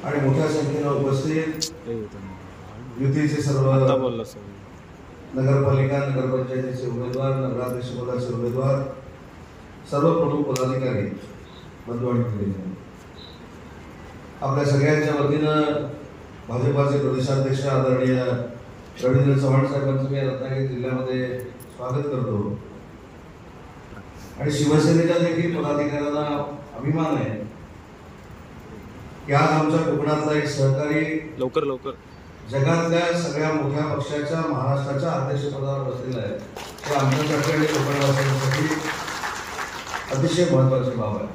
आणि मोठ्या संख्येने उपस्थित युतीचे सर्व नगरपालिका नगरपंचायतीचे उमेदवार नगराध्यक्ष पदाचे उमेदवार सर्व प्रमुख पदाधिकारी बंधू आणि भगिनी, आपल्या सगळ्यांच्या वतीनं भाजपाचे प्रदेशाध्यक्ष आदरणीय रवींद्र चव्हाण साहेबांचं मी रत्नागिरी जिल्ह्यामध्ये स्वागत करतो आणि शिवसेनेच्या देखील पदाधिकाऱ्यांना अभिमान आहे की आज आमच्या कोकणातला एक सहकारी लवकर जगातल्या सगळ्या मोठ्या पक्षाच्या महाराष्ट्राच्या अध्यक्षपदावर बसलेला आहे. ते आमच्यासाठी आणि कोकणवासियांसाठी अतिशय महत्वाची बाब आहे.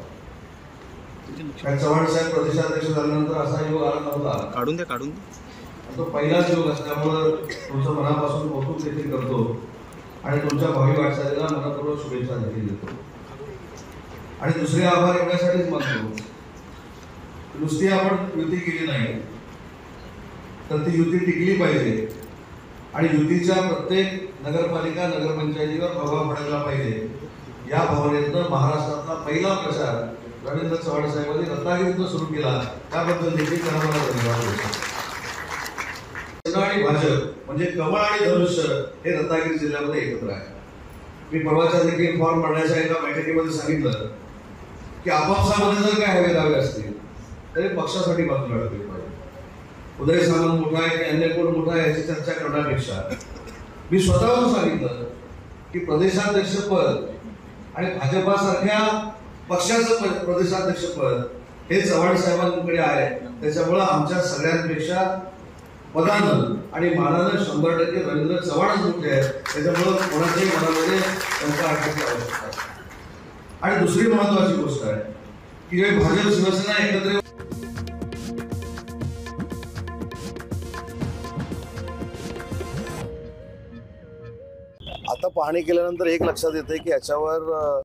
चव्हाण साहेब प्रदेशाध्यक्ष झाल्यानंतर असा योग आला नव्हता. काढून द्या तो पहिलाच योग असल्यामुळं तुमचं मनापासून कौतुक देखील करतो आणि तुमच्या भावी वाटचालीला मनपूर्वक शुभेच्छा देखील देतो. आणि दुसरे आभार एवढ्यासाठीच मानतो, नुसती आपण युती केली नाही तर ती युती टिकली पाहिजे आणि युतीच्या प्रत्येक नगरपालिका नगरपंचायतीवर प्रभाव पडायला पाहिजे. या भावनेतनं महाराष्ट्रातला पहिला प्रचार रवींद्र चव्हाण साहेबांनी रत्नागिरीतनं सुरू केला, त्याबद्दल देखील त्यांना मला धन्यवाद देतो. आणि भाजप म्हणजे कमळ आणि धनुष्य हे रत्नागिरी जिल्ह्यामध्ये एकत्र आहे. मी परवाच्या देखील फॉर्म भरण्याच्या एका बैठकीमध्ये सांगितलं की आपापसामध्ये जर काय हवे दावे असतील तरी पक्षासाठी बाजू लढवली पाहिजे. उदय सामंत मोठा आहे की अन्य कोण मोठा आहे याची चर्चा करण्यापेक्षा मी स्वतःहून सांगितलं की प्रदेशाध्यक्षपद आणि भाजपासारख्या पक्षाचं प्रदेशाध्यक्षपद हे चव्हाण साहेबांकडे आहे. त्याच्यामुळं आमच्या सगळ्यांपेक्षा पदानं आणि मानानं 100% रवींद्र चव्हाणच मोठे आहेत. त्याच्यामुळं कोणाच्याही मनामध्ये त्यांचा अडचणीची आवश्यकता आहे. आणि दुसरी महत्वाची गोष्ट आहे की जे भाजप शिवसेना एकत्र आता पाहणी केल्यानंतर एक लक्षात येते की याच्यावर